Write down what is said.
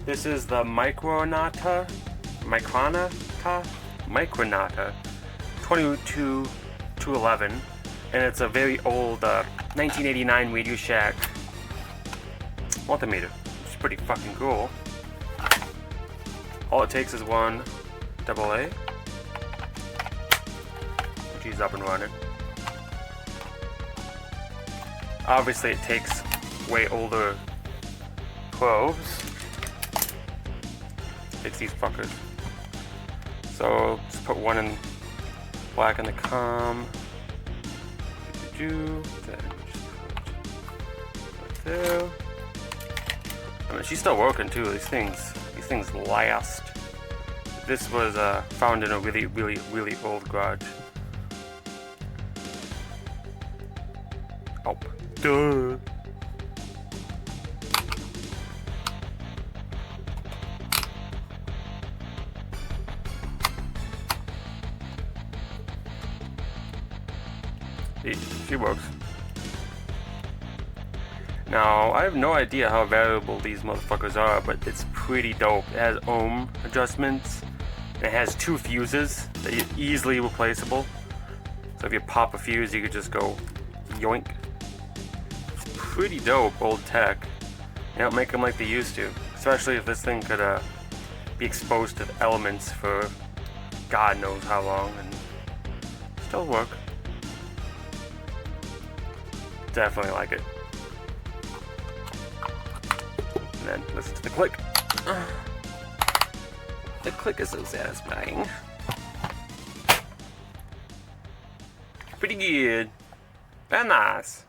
This is the Micronta 22-211, and it's a very old 1989 RadioShack multimeter. It's pretty fucking cool. All it takes is one AA, which is up and running. Obviously, it takes way older probes. Takes these fuckers. So let's put one in black in the comm. There. I mean, she's still working too. These things last. This was found in a really old garage. Oh, duh. She works. Now, I have no idea how variable these motherfuckers are, but it's pretty dope. It has ohm adjustments. It has 2 fuses that are easily replaceable. So if you pop a fuse, you could just go yoink. It's pretty dope, old tech. They don't make them like they used to. Especially if this thing could be exposed to the elements for God knows how long and still work. Definitely like it. And then listen to the click. The click is so satisfying. Pretty good. Very nice.